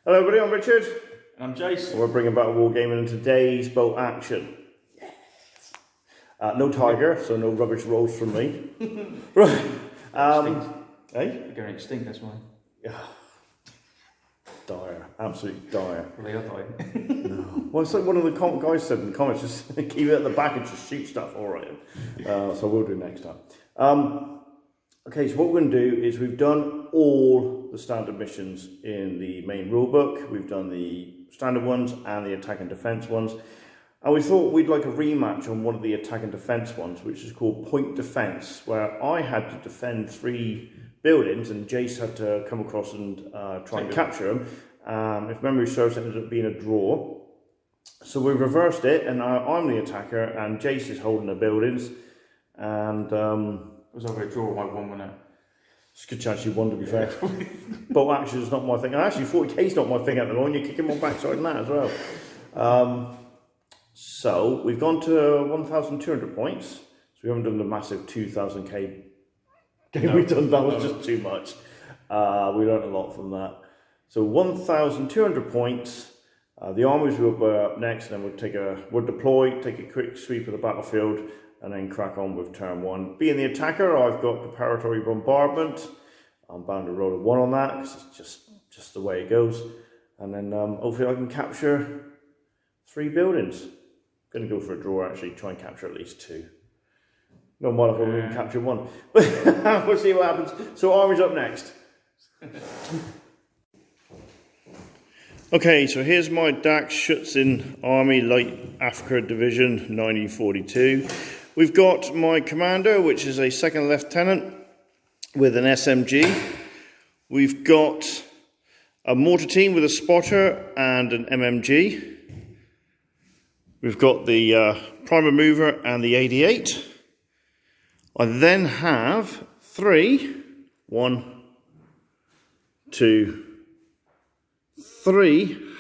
Hello everybody, I'm Richard. And I'm Jace. We're bringing back Wargaming and today's boat action. Yes. No tiger, so no rubbish rolls from me. Right. They're going extinct, that's why. Yeah. Dire, absolutely dire. Well, they are dying. No. Well, it's like one of the guys said in the comments, just keep it at the back and just shoot stuff, alright. So we'll do next time. Okay, so what we're going to do is we've done all the standard missions in the main rulebook. We've done the standard ones and the attack and defense ones. And we thought we'd like a rematch on one of the attack and defense ones, which is called Point Defense, where I had to defend 3 buildings and Jace had to come across and try and capture them. If memory serves, it ended up being a draw. So we reversed it, and I'm the attacker and Jace is holding the buildings. And it was over a draw by 1 minute. It's a good chance you won, to be fair. Boat action is not my thing. And actually, 40k is not my thing at the moment. You're kicking my backside in that as well. So we've gone to 1,200 points. So we haven't done the massive 2,000k game. No, we've done that was just too much. We learned a lot from that. So 1,200 points. The armies will go up next, and then we'll deploy, take a quick sweep of the battlefield, and then crack on with turn 1. Being the attacker, I've got preparatory bombardment. I'm bound to roll a 1 on that because it's just the way it goes. And then hopefully I can capture 3 buildings. Going to go for a draw actually, try and capture at least 2. No matter if I can capture 1. But we'll see what happens. So armies up next. Okay, so here's my Dax Schutzin Army Light Afrika Division 1942. We've got my commander, which is a 2nd lieutenant with an SMG. We've got a mortar team with a spotter and an MMG. We've got the primer mover and the 88. I then have 3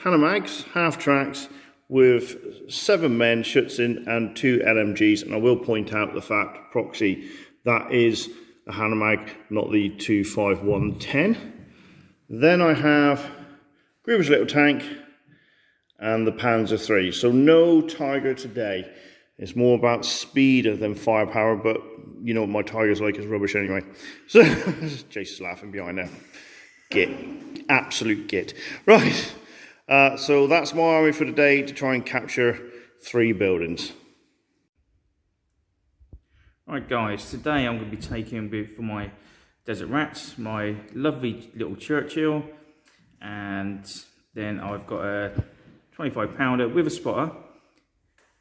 Hanamags, half tracks, with 7 men, Schutzin, and 2 LMGs. And I will point out the fact, proxy, that is a Hanamag, not the 25110. Then I have Gruber's little tank and the Panzer III. So no Tiger today. It's more about speed than firepower, but you know what my Tiger's like, it's rubbish anyway. So, Chase is laughing behind there. Git. Absolute git. Right. So that's my army for today, to try and capture 3 buildings. Alright guys, today I'm going to be taking for my Desert Rats, my lovely little Churchill, and then I've got a 25 pounder with a spotter,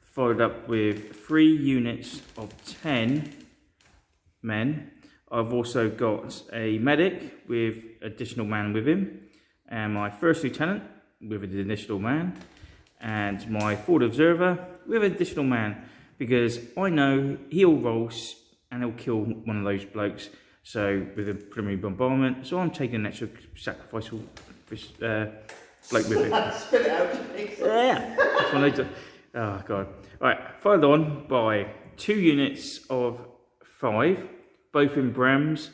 followed up with 3 units of 10 men. I've also got a medic with additional man with him, and my 1st lieutenant with an additional man, and my forward observer with an additional man, because I know he'll roll and he'll kill one of those blokes. So with a preliminary bombardment, so I'm taking an extra sacrificial bloke with it. Spit it out, Jason. Yeah. That's what I do. Oh god. Right, followed on by 2 units of 5, both in Brems,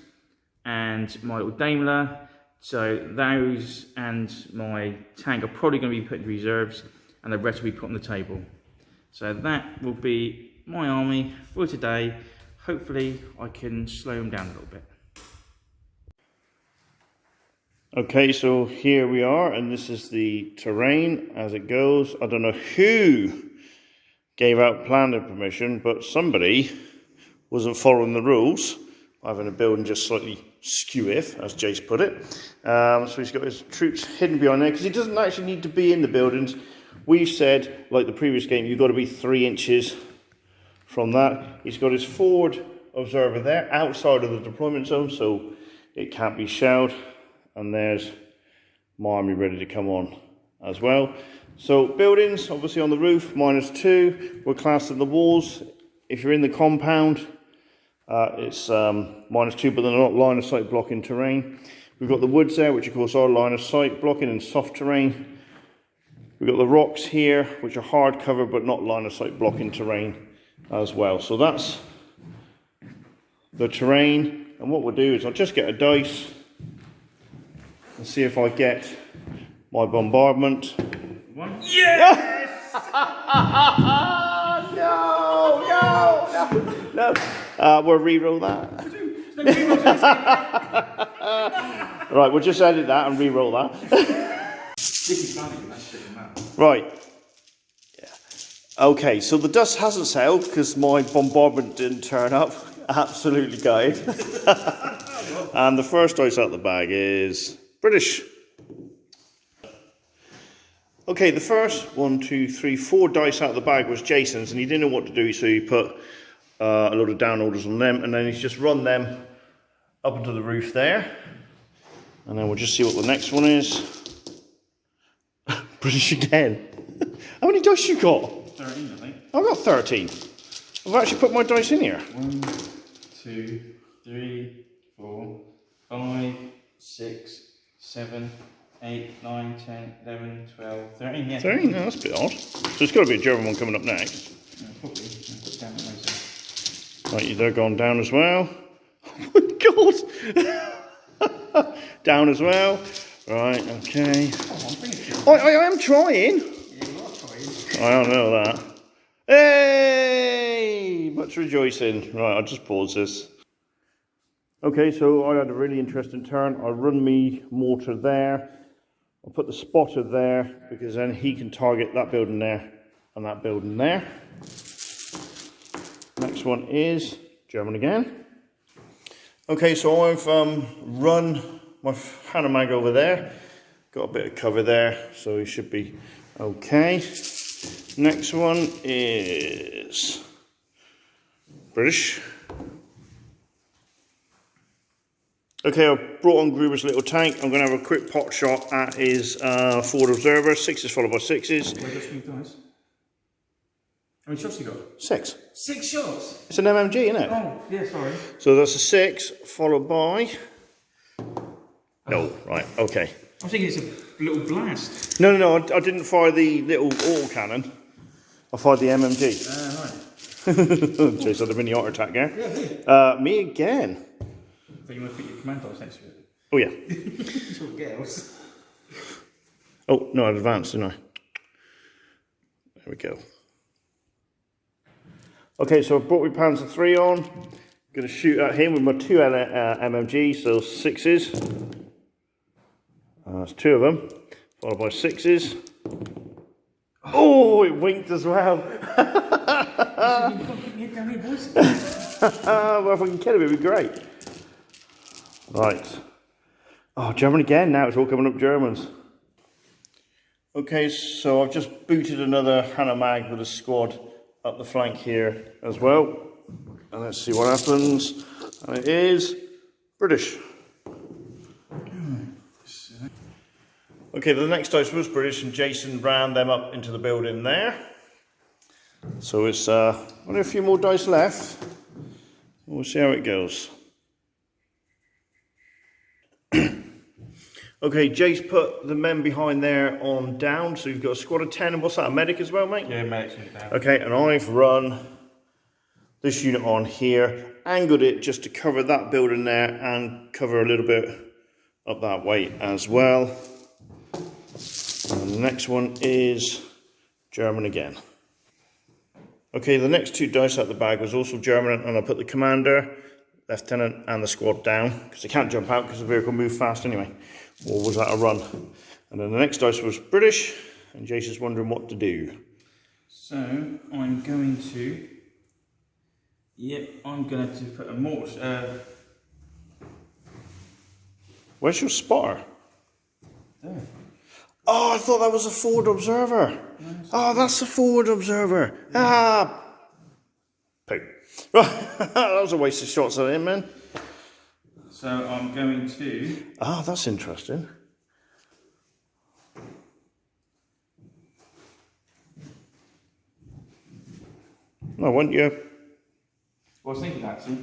and my little Daimler. So those and my tank are probably going to be put in reserves, and the rest will be put on the table. So that will be my army for today. Hopefully I can slow them down a little bit. Okay, so here we are, and this is the terrain as it goes. I don't know who gave out planning permission, but somebody wasn't following the rules, having a building just slightly skew-if, as Jace put it. So he's got his troops hidden behind there, because he doesn't actually need to be in the buildings. We've said, like the previous game, you've got to be 3 inches from that. He's got his forward observer there, outside of the deployment zone, so it can't be shelled. And there's my army ready to come on as well. So buildings, obviously on the roof, -2. We're classed in the walls. If you're in the compound, it's -2, but they're not line of sight blocking terrain. We've got the woods there, which of course are line of sight blocking in soft terrain. We've got the rocks here, which are hard cover, but not line of sight blocking terrain as well. So that's the terrain. And what we'll do is I'll just get a dice and see if I get my bombardment. One. Yes! No. We'll re-roll that. Right, we'll just edit that and re-roll that. Right. Yeah. Okay, so the dust hasn't settled because my bombardment didn't turn up. Absolutely gutted. And the first dice out of the bag is British. Okay, the first 1, 2, 3, 4 dice out of the bag was Jason's, and he didn't know what to do, so he put a load of down orders on them, and then he's just run them up into the roof there. And then we'll just see what the next one is. British again. How many dice you got? 13, I think. I've got 13. I've actually put my dice in here. 1, 2, 3, 4, 5, 6, 7, 8, 9, 10, 11, 12, 13, yeah. 13? No, that's a bit odd. So it's got to be a German one coming up next. Yeah, probably. I'll put down later. Right, they're gone down as well. Oh my god! Down as well. Right, okay. I am trying. Yeah, you are trying. I don't know that. Hey! Much rejoicing. Right, I'll just pause this. Okay, so I had a really interesting turn. I run me mortar there. I'll put the spotter there because then he can target that building there and that building there. Next one is German again. Okay, so I've run my Hanomag over there. Got a bit of cover there, so he should be okay. Next one is British. Okay, I've brought on Gruber's little tank. I'm going to have a quick pot shot at his forward observer. 6s followed by 6s. Where does he dice? How many shots you got? 6. 6 shots? It's an MMG, isn't it? Oh, yeah, sorry. So that's a 6 followed by... No, right, okay. I'm thinking it's a little blast. No, I didn't fire the little autocannon. I fired the MMG. Right. Chase had a mini heart attack there. Yeah. Me again. So you want to put your command dice next to it? Oh, yeah. Girls. Oh, no, I advanced, didn't I? There we go. Okay, so I've brought my Panzer 3 on. Going to shoot at him with my 2 MMG, so 6s. That's 2 of them, followed by 6s. Oh, it winked as well. Well, if I can kill him, it'd be great. Right. Oh, German again. Now it's all coming up Germans. Okay, so I've just booted another Hanomag with a squad up the flank here as well. And let's see what happens. And it is British. Okay, the next dice was British, and Jason ran them up into the building there. So it's only a few more dice left. We'll see how it goes. Okay, Jace put the men behind there on down, so you've got a squad of 10, and what's that, a medic as well, mate? Yeah, medic's down. Okay, and I've run this unit on here, angled it just to cover that building there, and cover a little bit up that way as well. And the next one is German again. Okay, the next 2 dice out of the bag was also German, and I put the commander, lieutenant, and the squad down, because they can't jump out because the vehicle moves fast anyway. Or was that a run? And then the next dice was British, and Jason's wondering what to do. So I'm going to. Yep, I'm going to put a mortar. Where's your spotter? There. Oh, I thought that was a forward observer. Oh, that's the forward observer. Ah, poo. That was a waste of shots at him, man. So I'm going to. Ah, that's interesting. No, weren't you? Well, I was thinking actually.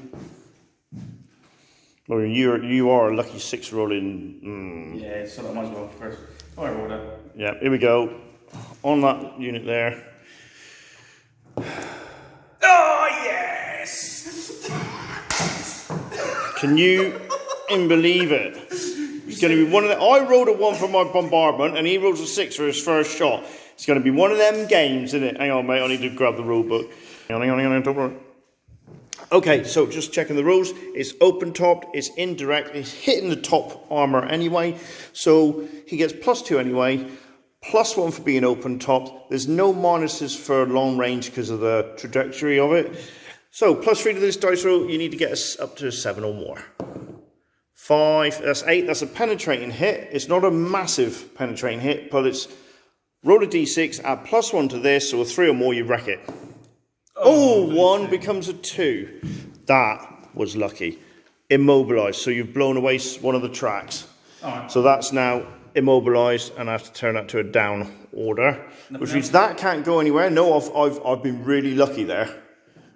Well, you are a lucky 6 rolling. Yeah, so I might as well first. Fire order. Yeah, here we go. On that unit there. Oh yes! Can you believe it? It's going to be one of the... I rolled a 1 for my bombardment, and he rolls a 6 for his first shot. It's going to be one of them games, isn't it? Hang on, mate, I need to grab the rule book. Hang on. Okay, so just checking the rules. It's open-topped, it's indirect, it's hitting the top armour anyway. So he gets +2 anyway, +1 for being open-topped. There's no minuses for long range because of the trajectory of it. So +3 to this dice roll, you need to get us up to a 7 or more. 5, that's 8, that's a penetrating hit. It's not a massive penetrating hit, but it's roll a d6, add +1 to this, so a 3 or more, you wreck it. Oh, 1 becomes a 2. That was lucky. Immobilised, so you've blown away one of the tracks. Right. So that's now immobilised, and I have to turn that to a down order, which means that can't go anywhere. No, I've been really lucky there.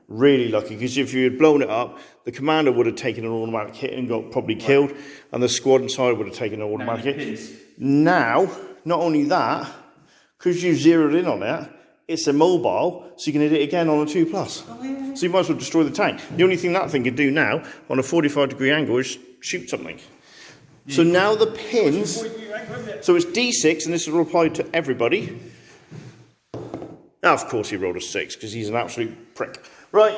Really lucky, because if you had blown it up, the commander would have taken an automatic hit and got probably killed, and the squad inside would have taken an automatic hit. Now, not only that, because you zeroed in on it, it's immobile, so you can hit it again on a 2+. Oh, yeah. So you might as well destroy the tank. The only thing that thing can do now, on a 45-degree angle, is shoot something. Yeah. So now the pins, so it's D6, and this will apply to everybody. Now, of course, he rolled a 6, because he's an absolute prick. Right.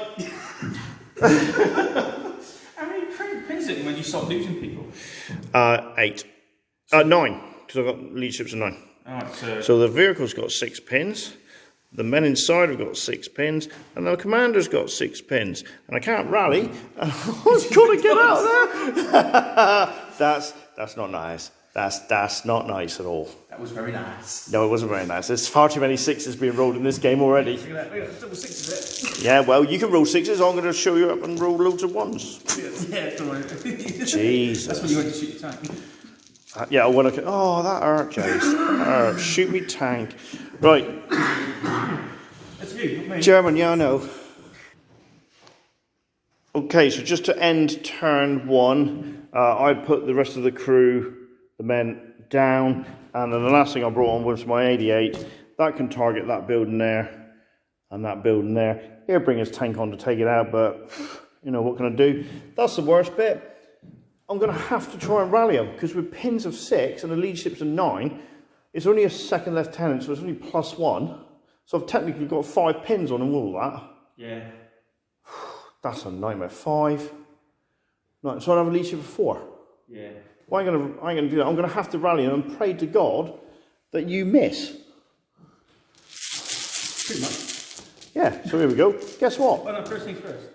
How many pins is it when you start losing people? 8. 9, because I've got leaderships of 9. Right, so the vehicle's got 6 pins. The men inside have got 6 pins, and the commander's got 6 pins. And I can't rally. I've got to get out there. That's not nice. That's not nice at all. That was very nice. No, it wasn't very nice. There's far too many 6s being rolled in this game already. Look at that. Double 6s. Yeah, well, you can roll 6s. I'm going to show you up and roll loads of 1s. Yeah, that's all right. Jesus. That's when you went to shoot your tank. Yeah, when I can... Oh, that hurt, Jace. That hurt. Shoot me tank. Right. That's you, not me. German, yeah, I know. Okay, so just to end turn 1, I put the rest of the crew, the men, down, and then the last thing I brought on was my 88. That can target that building there and that building there. He'll bring his tank on to take it out, but, you know, what can I do? That's the worst bit. I'm going to have to try and rally them, because with pins of 6 and the leaderships of 9, it's only a second lieutenant, so it's only +1. So I've technically got 5 pins on and all that. Yeah. That's a nightmare. 5. No, so I have a leadership of 4. Yeah. Well, I ain't gonna do that. I'm going to have to rally them and pray to God that you miss. Pretty much. Yeah, so here we go. Guess what? Oh, no, first things first.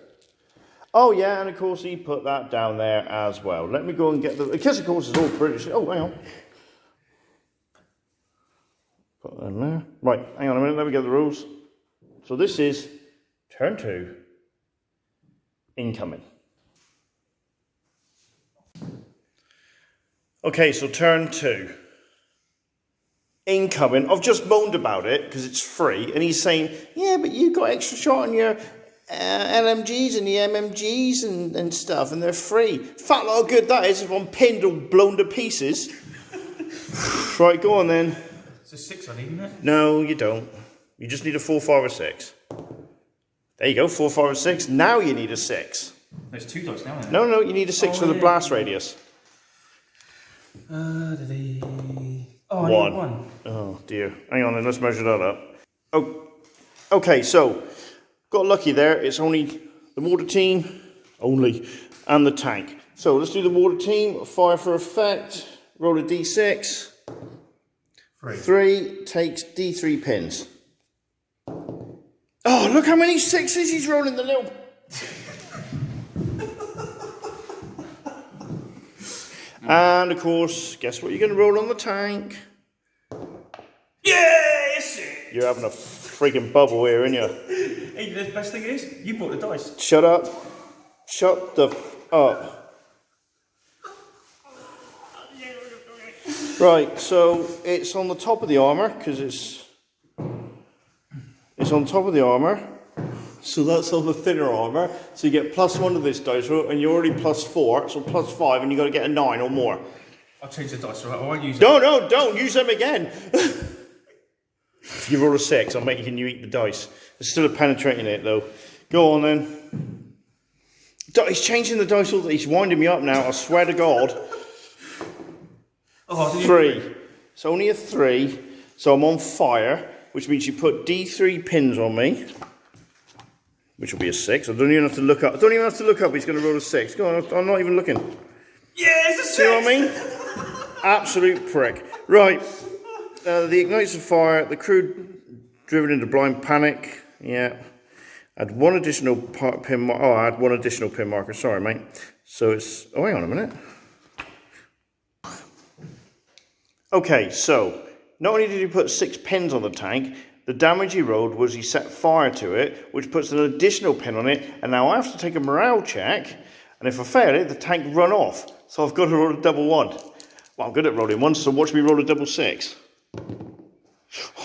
Oh, yeah, and of course he put that down there as well. Let me go and get the... Because, of course, it's all British. Oh, hang on. Put that in there. Right, hang on a minute. Let me get the rules. So this is turn 2. Incoming. Okay, so turn 2. Incoming. I've just moaned about it because it's free, and he's saying, yeah, but you got extra shot on your LMGs and the MMGs and stuff, and they're free. Fat lot of good that is if I'm pinned or blown to pieces. Right, go on then. It's a 6 I need, isn't it? No, you don't. You just need a 4, 5 or 6. There you go, 4, 5 or 6. Now you need a 6. There's 2 dice now, isn't No, you need a 6 for the blast radius. Oh, I need 1. Oh dear. Hang on then, let's measure that up. Oh, okay, so got lucky there. It's only the mortar team, and the tank. So let's do the mortar team. Fire for effect. Roll a d6. 3 takes d3 pins. Oh, look how many 6s he's rolling, the little... And of course, guess what you're going to roll on the tank? Yes! You're having a freaking bubble here, aren't you? Hey, the best thing is, you bought the dice. Shut up. Shut the up. Right, so it's on the top of the armour, because it's on top of the armour. So that's on the thinner armour. So you get +1 to this dice roll, and you're already +4, so +5, and you've got to get a 9 or more. I'll change the dice roll. I won't use them. No, don't use them again. If you roll a 6, I'm making you eat the dice. There's still a penetrating it, though. Go on, then. He's changing the dice roll. He's winding me up now, I swear to God. Oh, 3. It's only a 3, so I'm on fire, which means you put D3 pins on me, which will be a 6. I don't even have to look up. I don't even have to look up. He's going to roll a 6. Go on, I'm not even looking. Yeah, it's a 6. See what I mean? Absolute prick. Right. The ignites the fire. The crew driven into blind panic. Yeah. Add one additional pin marker. Oh, I had one additional pin marker. Sorry, mate. So it's... Oh, hang on a minute. Okay, so not only did he put 6 pins on the tank, the damage he rolled was he set fire to it, which puts an additional pin on it, and now I have to take a morale check, and if I fail it, the tank run off. So I've got to roll a double 1. Well, I'm good at rolling 1, so watch me roll a double 6.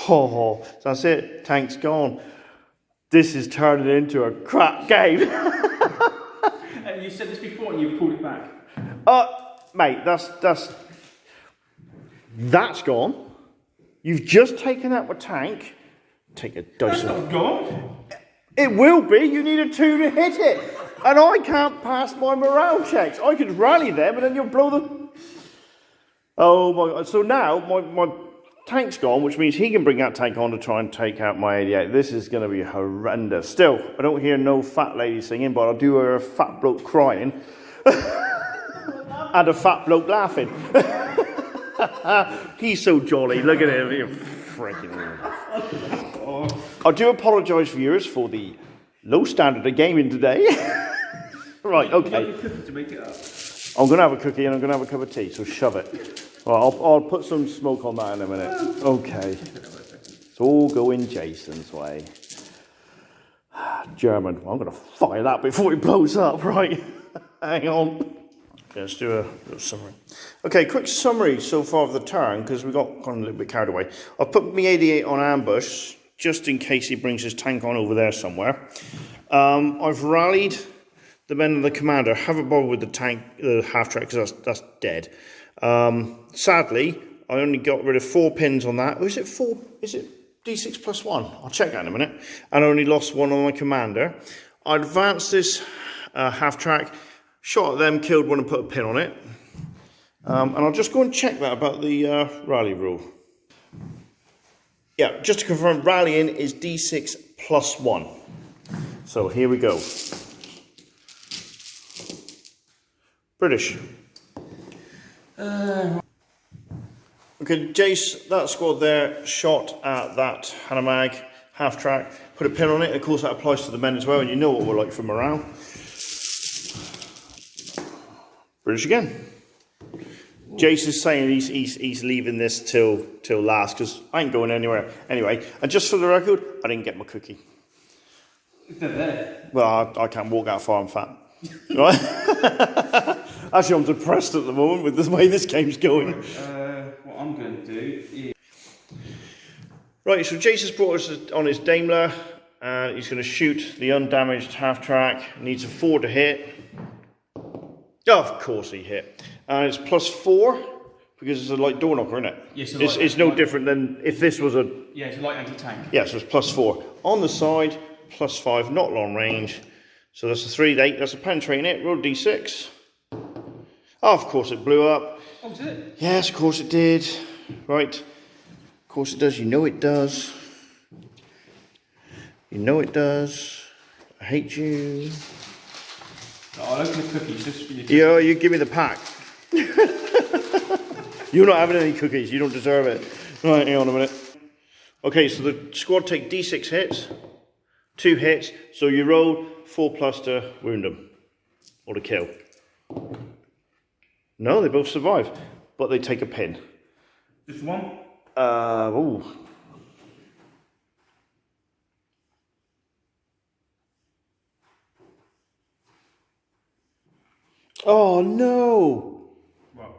Oh, so that's it. Tank's gone. This is turning into a crap game. And you said this before and you pulled it back. Mate, that's gone. You've just taken out my tank. Take a dice. That's not gone. It will be. You need a 2 to hit it. And I can't pass my morale checks. I could rally them and then you'll blow the... Oh my God. So now my tank's gone, which means he can bring that tank on to try and take out my 88. This is going to be horrendous. Still, I don't hear no fat lady singing, but I do hear a fat bloke crying. And a fat bloke laughing. He's so jolly. Look at him. You're freaking. I do apologise, viewers, for the low standard of gaming today. Right, okay. To make it up. I'm going to have a cookie and I'm going to have a cup of tea, so shove it. Right, I'll put some smoke on that in a minute. Okay. It's all going Jason's way. German. Well, I'm going to fire that before it blows up, right? Hang on. Okay, let's do a little summary. Okay, quick summary so far of the turn, because we got kind of a little bit carried away. I've put my 88 on ambush, just in case he brings his tank on over there somewhere. I've rallied the men of the commander. Haven't bothered with the tank, the half-track, because that's dead. Sadly, I only got rid of 4 pins on that. Or is it 4? Is it D6 plus 1? I'll check that in a minute. And I only lost 1 on my commander. I advanced this half-track, shot at them, killed one and put a pin on it. And I'll just go and check that about the rally rule. Yeah, just to confirm, rallying is D6 plus 1. So here we go. British. Okay, Jace, that squad there shot at that Hanamag half-track, put a pin on it. Of course, that applies to the men as well, and you know what we're like for morale. British again. Jace is saying he's leaving this till last because I ain't going anywhere anyway. And just for the record, I didn't get my cookie. Well, I can't walk that far. I'm fat. Right? Actually, I'm depressed at the moment with the way this game's going. What I'm going to do is... Right, so Jace has brought us on his Daimler, and he's going to shoot the undamaged half-track. Needs a 4 to hit. Oh, of course he hit. And it's plus 4, because it's a light door knocker, isn't it? Yes, it's no different than if this was a... Yeah, it's a light anti-tank. Yeah, so it's plus 4. On the side, plus 5, not long range. So that's a 3, 8, that's a penetrating hit. Roll D6. Oh, of course it blew up. Oh, did it? Yes, of course it did. Right. Of course it does. You know it does. You know it does. I hate you. I'll open the cookies just for you. Yeah, you give me the pack. You're not having any cookies. You don't deserve it. Right, hang on a minute. Okay, so the squad take D6 hits. 2 hits. So you roll 4 plus to wound them. Or to kill. No, they both survive. But they take a pin. Just one? Ooh. Oh no! What?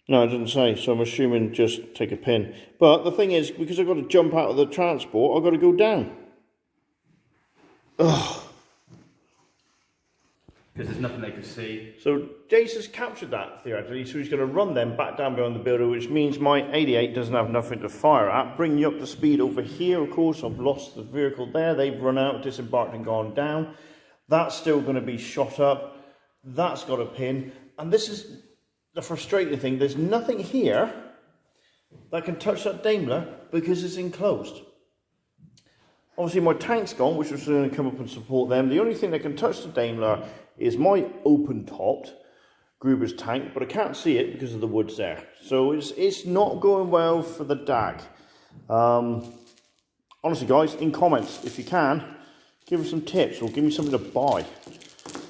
No, it didn't say, so I'm assuming just take a pin. But the thing is, because I've got to jump out of the transport, I've got to go down. Ugh. Because there's nothing they could see. So Jace has captured that, theoretically, so he's going to run them back down behind the builder, which means my 88 doesn't have nothing to fire at. Bring you up to speed over here, of course. I've lost the vehicle there. They've run out, disembarked and gone down. That's still going to be shot up. That's got a pin. And this is the frustrating thing. There's nothing here that can touch that Daimler because it's enclosed. Obviously my tank's gone, which was going to come up and support them. The only thing that can touch the Daimler is my open-topped Gruber's tank, but I can't see it because of the woods there. So it's not going well for the DAG. Honestly guys, in comments, if you can, give us some tips or give me something to buy.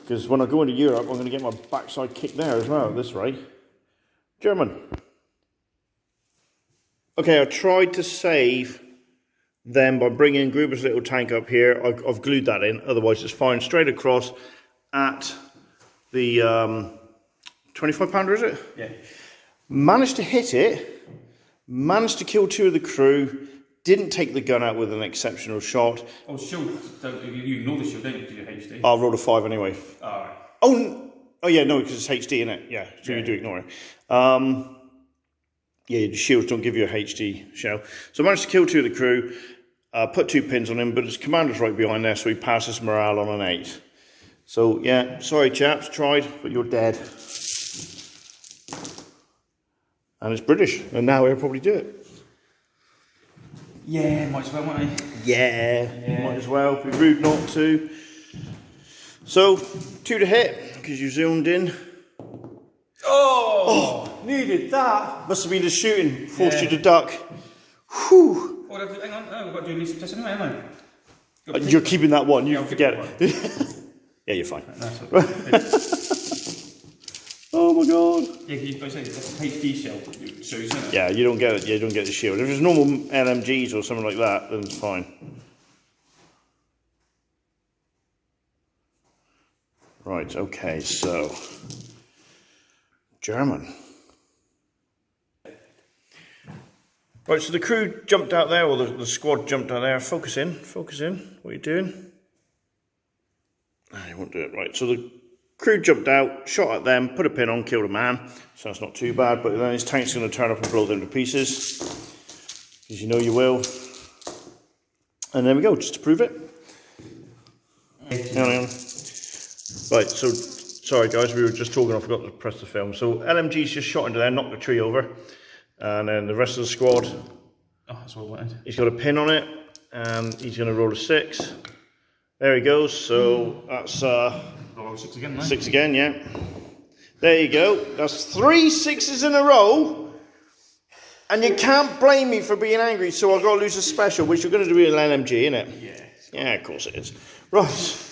Because when I go into Europe, I'm going to get my backside kicked there as well at this rate. German. Okay, I tried to save them by bringing Gruber's little tank up here. I've glued that in, otherwise it's firing straight across at the 25 pounder, is it? Yeah. Managed to hit it, managed to kill 2 of the crew, didn't take the gun out with an exceptional shot. Oh, shield, you ignore the shield, don't you, do your HD? I'll roll a 5 anyway. Alright. Oh yeah, no, because it's HD, innit? Yeah, so you do ignore it. Yeah, the shields don't give you a HD shell. So I managed to kill 2 of the crew, put 2 pins on him, but his commander's right behind there, so he passes morale on an 8. So yeah, sorry chaps, tried, but you're dead. And it's British, and now he'll probably do it. Yeah, might as well, won't they? Yeah, might as well, be rude not to. So, 2 to hit, because you zoomed in. Oh! Needed that. Must have been the shooting, forced you to duck. Whew. Oh, hang on, we've got to do a list test anyway, haven't we? You're keeping that one, you forget it. Yeah, you're fine. Oh my god. Yeah, you guys say that's a HD shell, so isn't it? Yeah, you don't get it. Yeah, you don't get the shield. If it's normal LMGs or something like that, then it's fine. Right. Okay. So, German. Right. So the crew jumped out there, or the squad jumped out there. Focus in. Focus in. What are you doing? I won't do it. Right. So the crew jumped out, shot at them, put a pin on, killed a man. So that's not too bad, but then his tank's going to turn up and blow them to pieces. Because you know you will. And there we go, just to prove it. Hang on. Right, so, sorry guys, we were just talking, I forgot to press the film. So LMG's just shot into there, knocked the tree over. And then the rest of the squad, oh, that's what I wanted. He's got a pin on it, and he's going to roll a 6. There he goes, so that's... 6 again, mate. 6 again, yeah. There you go. That's 3 6s in a row. And you can't blame me for being angry, so I've got to lose a special, which you're going to do with an LMG, innit? Yeah. Yeah, of course it is. Right.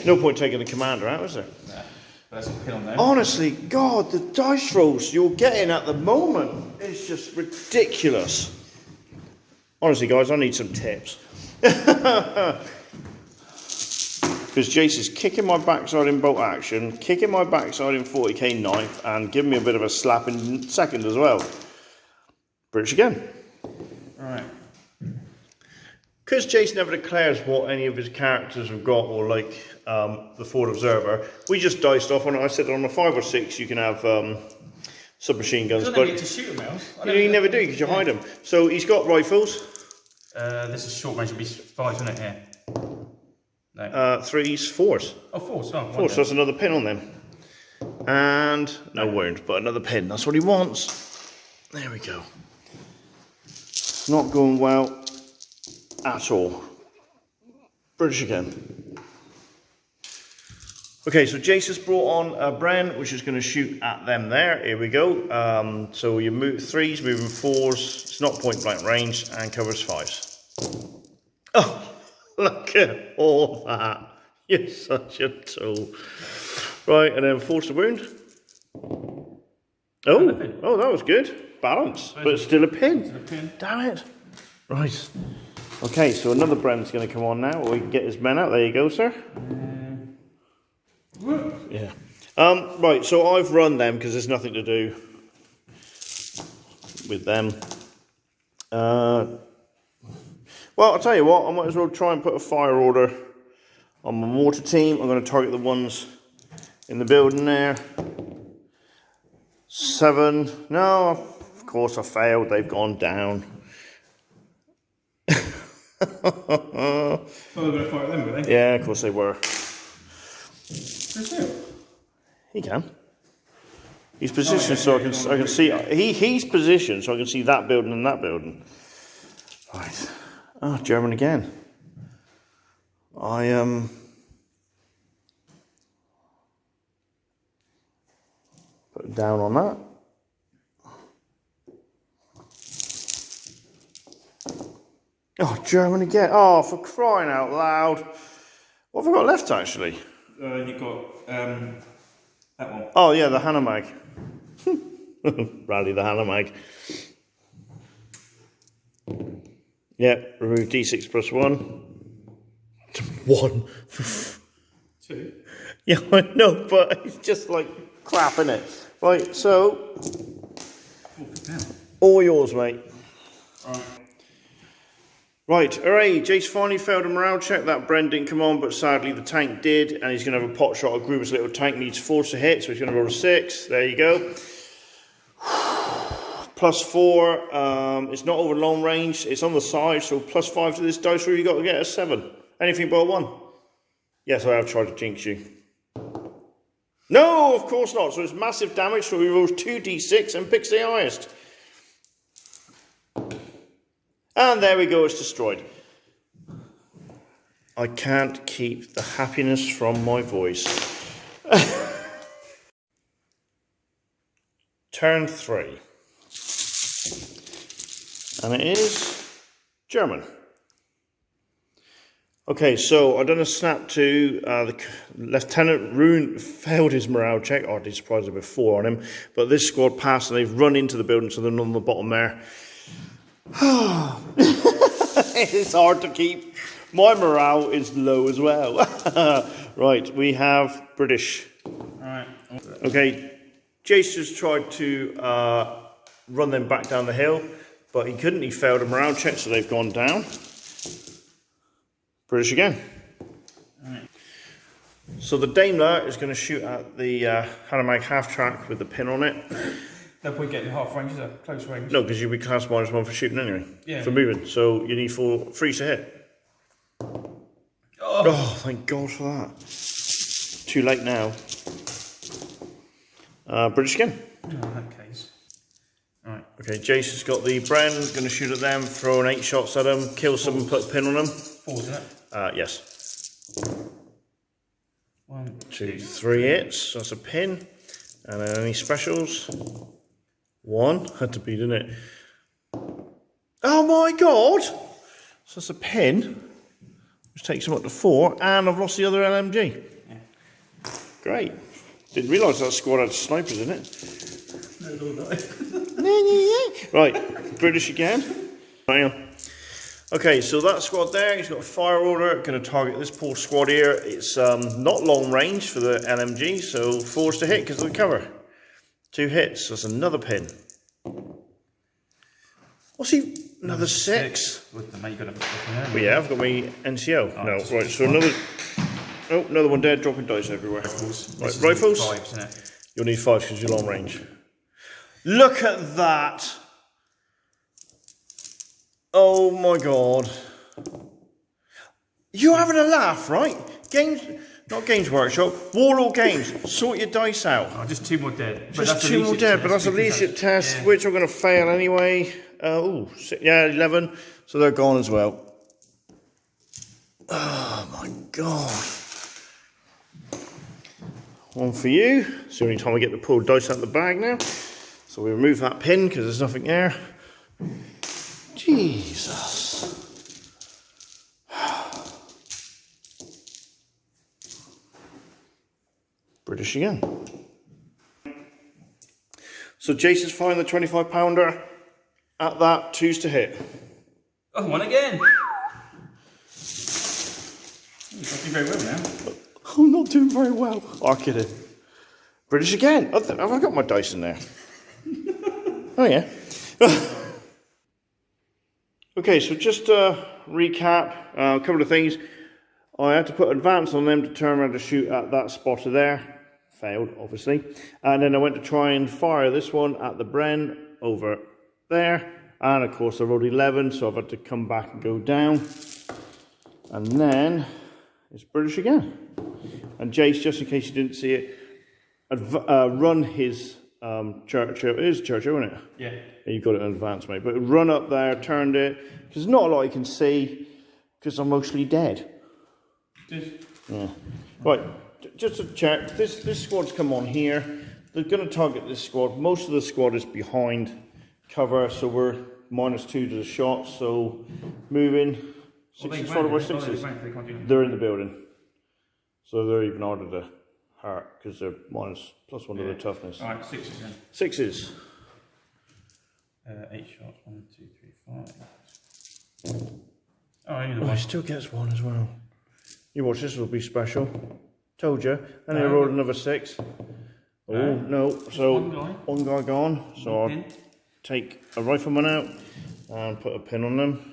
No point taking the commander out, is there? Nah. There's a pin on there. Honestly, God, the dice rolls you're getting at the moment is just ridiculous. Honestly, guys, I need some tips. Because Jace is kicking my backside in bolt action, kicking my backside in 40k knife, and giving me a bit of a slap in second as well. British again. Alright. Because Jace never declares what any of his characters have got, or like the Ford Observer, we just diced off on it. I said on a 5 or 6 you can have submachine guns, but get to shoot them, you never do because you hide them. So he's got rifles. This is short range, it'll be 5, isn't it? Yeah. No. 3s, 4s. Oh, 4s. Oh, 4s, so that's another pin on them. And no wound, but another pin. That's what he wants. There we go. Not going well at all. British again. Okay, so Jace has brought on a Bren, which is going to shoot at them there. Here we go. So you move 3s, moving 4s. It's not point blank range and covers 5s. Oh, look at all that. You're such a tool. Right, and then force the wound. Oh, that was good. Balance, but still a pin. Damn it. Right. Okay, so another Bren's going to come on now. We can get his men out. There you go, sir. Yeah. Right, so I've run them because there's nothing to do with them. Well, I'll tell you what, I might as well try and put a fire order on my mortar team. I'm going to target the ones in the building there. 7. No, of course I failed. They've gone down. Well, they were going to fire them, were they? Yeah, of course they were. He can. He's positioned so I can see. He's positioned so I can see that building and that building. Right. Oh, German again. Put it down on that. Oh, German again. Oh, for crying out loud. What have I got left, actually? You've got that one. Oh, yeah, the Hanomag. Rally the Hanomag. Yeah, remove D6 plus 1. 1. 2. Yeah, I know, but it's just like crap, innit? Right, so... all yours, mate. Alright. Right, hooray, Jace finally failed a morale check. That Bren didn't come on, but sadly the tank did, and he's going to have a pot shot. A Gruber's little tank needs 4 to hit, so he's going to roll a 6. There you go. Plus 4, it's not over long range, it's on the side, so plus 5 to this dice roll, you got to get a 7. Anything but a 1. Yes, I have tried to jinx you. No, of course not. So it's massive damage, so he rolls 2d6 and picks the highest. And there we go, it's destroyed. I can't keep the happiness from my voice. Turn 3. And it is German. Okay, so I've done a snap to the Lieutenant Rune failed his morale check. Oh, I did surprise there before on him. But this squad passed and they've run into the building, so they're on the bottom there. It's hard to keep. My morale is low as well. Right, we have British. Alright. Okay, Jace just tried to run them back down the hill, but he couldn't. He failed a morale check, so they've gone down. British again. Alright. So the Daimler is going to shoot at the Hanomag half-track with the pin on it. No point getting half range, is it? Close range. No, because you'll be class -1 for shooting anyway. Yeah. For moving. So you need 3 to hit. Oh, thank God for that. Too late now. British again. Oh, in that case. Alright. Okay, Jace has got the Bren, going to shoot at them, throwing 8 shots at them, kill some and put a pin on them. 4, isn't it? Yes. 1, 2, 3 hits, so that's a pin. And then any specials? 1, had to be, didn't it? Oh my God! So that's a pin, which takes them up to 4, and I've lost the other LMG. Yeah. Great. Didn't realise that squad had snipers in it. Right, British again. Hang on. Okay, so that squad there, he's got a fire order, going to target this poor squad here. It's not long range for the LMG, so 4's to hit because of the cover. 2 hits, that's another pin. What's he? Another 6? With the mate, Well, yeah, I've got my NCO. No, right, so another... Oh, another one dead, dropping dice everywhere. Rifles. Right, rifles? 5s, isn't it? You'll need 5 because you're long range. Look at that! Oh my God. You're having a laugh, right? Games, not Games Workshop, Warlord Games, sort your dice out. Oh, just 2 more dead. But Just 2 more dead, but that's a leadership test, yeah. which I'm going to fail anyway. Yeah, 11, so they're gone as well. Oh my God. 1 for you. It's the only time I get to pull dice out of the bag now. So we remove that pin because there's nothing there. Jesus. British again. So Jason's firing the 25-pounder at that, 2's to hit. Oh, 1 again. You're not doing very well now. I'm not doing very well. Oh, kidding. British again. Have I got my dice in there? Oh, yeah. Okay, so just to recap a couple of things. I had to put advance on them to turn around to shoot at that spotter there. Failed, obviously. And then I went to try and fire this one at the Bren over there. And of course I rolled 11, so I've had to come back and go down. And then it's British again. And Jace, just in case you didn't see it, run his Churchill. It is Churchill, isn't it? Yeah. You got it in advance, mate. But run up there, turned it. There's not a lot you can see because I'm mostly dead. Yeah. Right, just to check. This squad's come on here. They're going to target this squad. Most of the squad is behind cover, so we're -2 to the shot. So moving. 6s followed by 6s. They're in the building. So they're even harder to hurt because they're +1 to the toughness. Alright, 6s then. 6s. 8 shots. 1, 2, 3, 5. Oh, he still gets 1 as well. You watch, this will be special. Told you. And he rolled another 6. Oh, no. So, one guy gone. So I'll take a rifleman out and put a pin on them.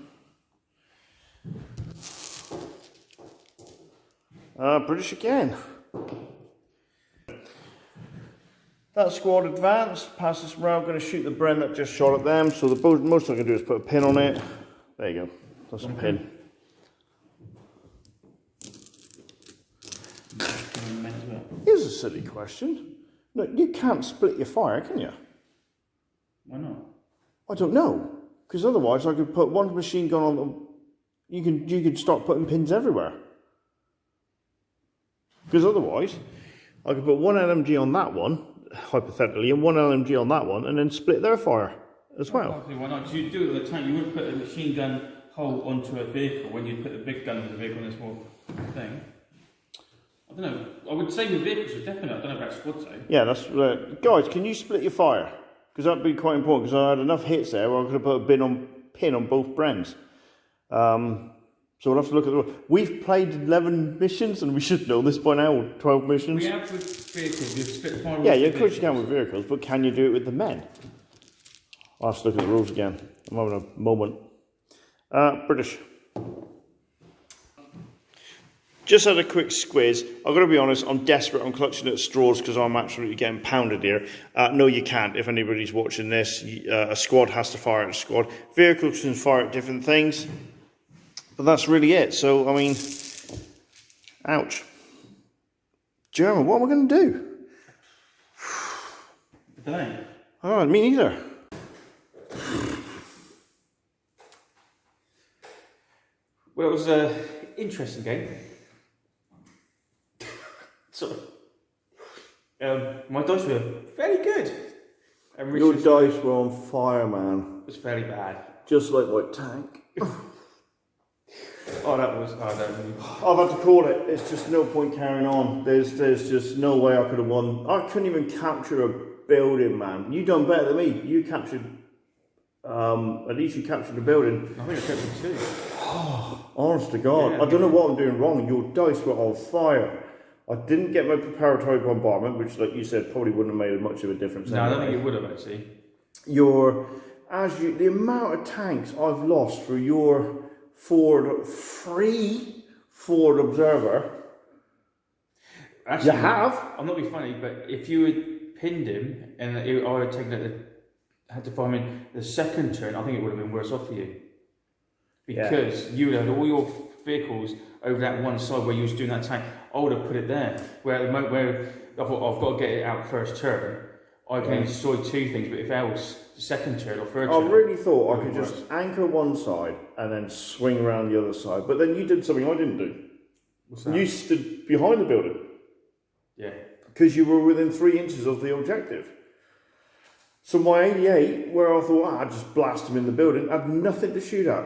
British again. That squad advanced, past this round, going to shoot the Bren that just shot at them. So the most I can do is put a pin on it. There you go. That's a pin. Here's a silly question. No, you can't split your fire, can you? Why not? I don't know. Because otherwise I could put one machine gun on them. You could start putting pins everywhere. Because otherwise, I could put one LMG on that one, hypothetically, and one LMG on that one, and then split their fire as well. Why not? Because you do it all the time. You wouldn't put a machine gun hole onto a vehicle when you put the big gun in the vehicle in a small thing. I don't know. I would say with vehicles, definitely. I don't know about squads though. Yeah, that's guys. Can you split your fire? Because that'd be quite important. Because I had enough hits there where I could have put a pin on both Brens. So we'll have to look at the. We've played 11 missions, and we should know this by now. 12 missions. We have with vehicles. You've split fire. Yeah, of course you can with vehicles, but can you do it with the men? I'll have to look at the rules again. I'm having a moment. British. Just had a quick squiz. I've got to be honest, I'm desperate. I'm clutching at straws because I'm absolutely getting pounded here. No, you can't. If anybody's watching this, a squad has to fire at a squad. Vehicles can fire at different things. But that's really it. So, I mean, ouch. German, what am I going to do? I don't know. Oh, me neither. Well, it was an interesting game. Sorry. My dice were fairly good. Your dice were on fire, man. It was fairly bad. Just like my tank. Oh, that was hard. I've had to call it. It's just no point carrying on. There's just no way I could have won. I couldn't even capture a building, man. You done better than me. You captured. At least you captured the building. I think I captured 2. Honest to God, Yeah, I don't know what I'm doing wrong. Your dice were on fire. I didn't get my preparatory bombardment, which, like you said, probably wouldn't have made much of a difference. No, anyway. I don't think it would have actually. The amount of tanks I've lost for your free Ford Observer. Actually, you have. I'm not being funny, but if you had pinned him and I had taken it, had to find him in the second turn, I think it would have been worse off for you. Because you would have had all your vehicles over that one side where you was doing that tank. I would have put it there. Where at the moment where I thought I've got to get it out first turn, I can only destroy 2 things. But if else, the second turn or third turn, I really thought I could just anchor one side and then swing around the other side. But then you did something I didn't do. What's that? You stood behind the building. Yeah. Because you were within 3 inches of the objective. So my 88, where I thought I'd just blast him in the building, had nothing to shoot at.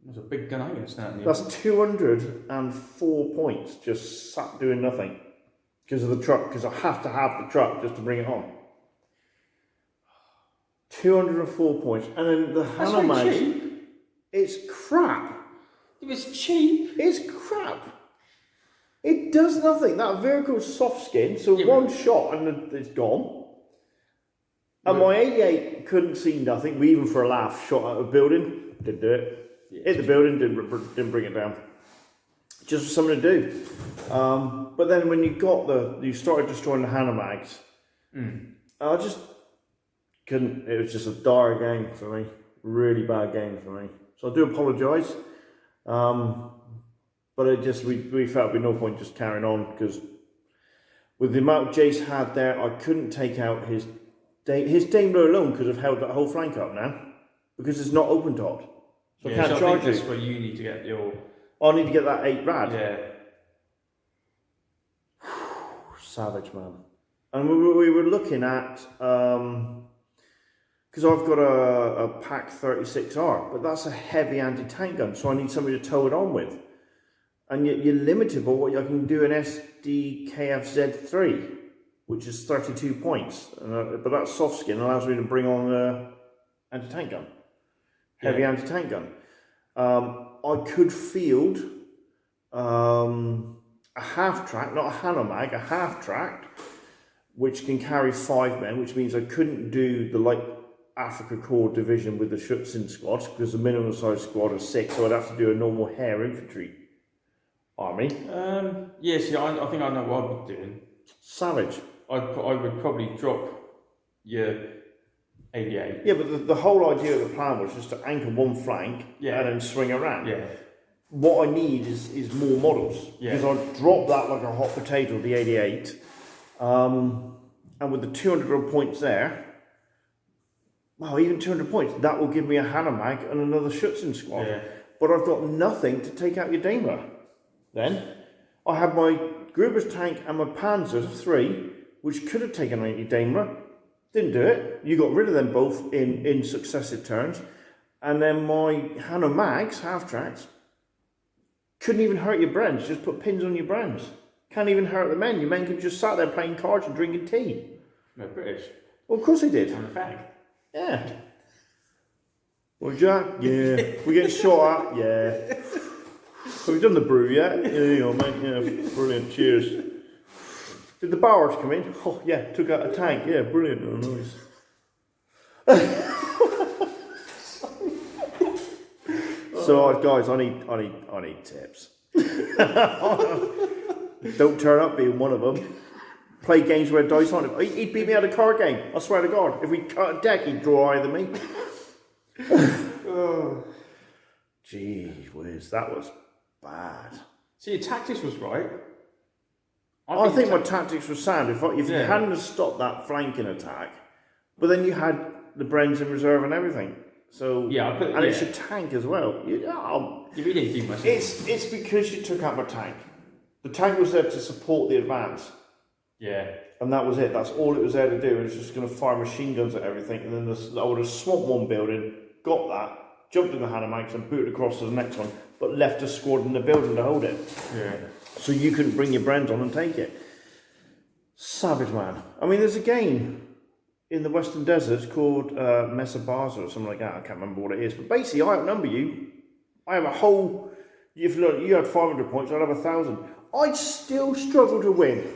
There's a big gun against that. That's 204 points just sat doing nothing because of the truck. Because I have to have the truck just to bring it on. 204 points, and then the Hanamags. It's crap. It was cheap. It's crap. It does nothing. That vehicle's soft skin, so one shot and it's gone. And my 88 couldn't see nothing. We even for a laugh shot at a building. Didn't do it. Hit the building, didn't bring it down. Just something to do. But then when you started destroying the Hanamags, I just couldn't. It was just a dire game for me. Really bad game for me. So I do apologise. But it just we felt there'd be no point just carrying on because with the amount Jace had there, I couldn't take out his Daimler alone could have held that whole flank up now, because it's not open topped. So I can't charge that's where you need to get your... I need to get that 8 rad. Yeah. Savage, man. And we were looking at, because I've got a PAC 36R, but that's a heavy anti-tank gun, so I need somebody to tow it on with. And you're limited by what I can do an SDKFZ3, which is 32 points. But that soft skin allows me to bring on an anti-tank gun, heavy anti-tank gun. I could field a half-track, not a Hanomag, a half-track, which can carry 5 men, which means I couldn't do the light Afrika Korps division with the Schutzen squads, because the minimum size squad is 6, so I'd have to do a normal hair infantry army. Yes, I think I know what I'd be doing. Savage. I would probably drop your 88. Yeah, but the whole idea of the plan was just to anchor one flank and then swing around. Yeah. What I need is more models. Yeah. Because I'd drop that like a hot potato, the 88. And with the 200 points there, well, even 200 points, that will give me a Hanomag and another Schutzen squad. Yeah. But I've got nothing to take out your Daimler. Then I have my Gruber's tank and my Panzer 3, which could have taken out your Daimler. Didn't do it. You got rid of them both in successive turns. And then my Hanomags, half-tracks, couldn't even hurt your brands. Just put pins on your brands. Can't even hurt the men. Your men could just sat there playing cards and drinking tea. No, British. Well, of course they did. On the fag. Yeah. Well, Jack? Yeah. We get shot at? Yeah. Have we done the brew yet? Yeah, there you go, mate. Yeah, brilliant. Cheers. Did the Bowers come in? Oh, yeah, took out a tank. Yeah, brilliant. Oh, nice. So, guys, I need tips. Don't turn up being one of them. Play games where dice on it. He'd beat me at a card game. I swear to God. If we cut a deck, he'd draw higher than me. Oh. Gee whiz, that was bad. See, your tactics was right. I think my tactics were sound. If you hadn't have stopped that flanking attack, but then you had the Brens in reserve and everything. So it's your tank as well. You really do much. It's because you took out my tank. The tank was there to support the advance. Yeah. And that was it. That's all it was there to do. It was just going to fire machine guns at everything. And then I would have swamped one building, got that, jumped in the Hanomags and booted across to the next one, but left a squad in the building to hold it. Yeah. So you couldn't bring your Brens on and take it. Savage, man. I mean, there's a game in the Western Deserts called Mesa Barza or something like that. I can't remember what it is. But basically, I outnumber you. I have a whole... If you had 500 points, I'd have 1,000. I'd still struggle to win.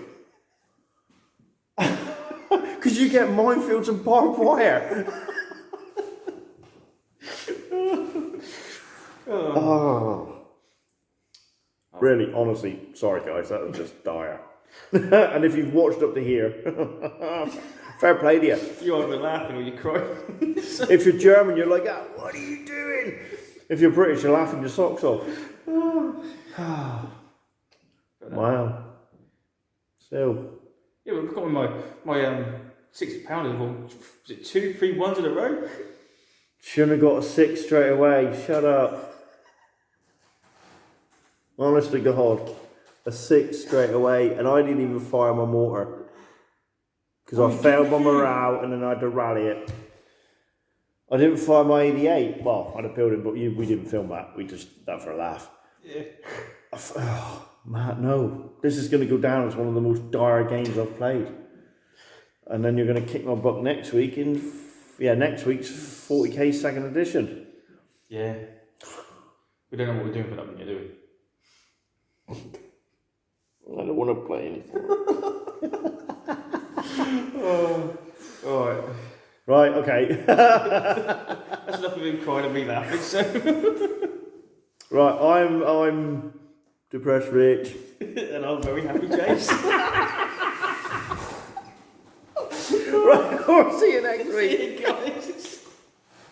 Because you get minefields and barbed wire. Oh. Really, honestly, sorry guys, that was just dire. And if you've watched up to here, fair play to you. You're either laughing or you're crying. If you're German, you're like, what are you doing? If you're British, you're laughing your socks off. Wow. So. Yeah, we've got my £60. Was it 2-3 ones in a row? Shouldn't have got a 6 straight away. Shut up. Honest to God, a 6 straight away, and I didn't even fire my mortar because I failed my morale, and then I had to rally it. I didn't fire my 88. Well, I had a building, but we didn't film that. We just that for a laugh. Yeah. Oh, man, no. This is going to go down as one of the most dire games I've played. And then you're going to kick my butt next week next week's 40k second edition. Yeah. We don't know what we're doing for that one yet, do we? I don't want to play anymore. Alright. Right, okay. That's enough of him crying and me laughing, so... Right, I'm depressed Rich. And I'm very happy James. Right, I'll see you next week. See you guys.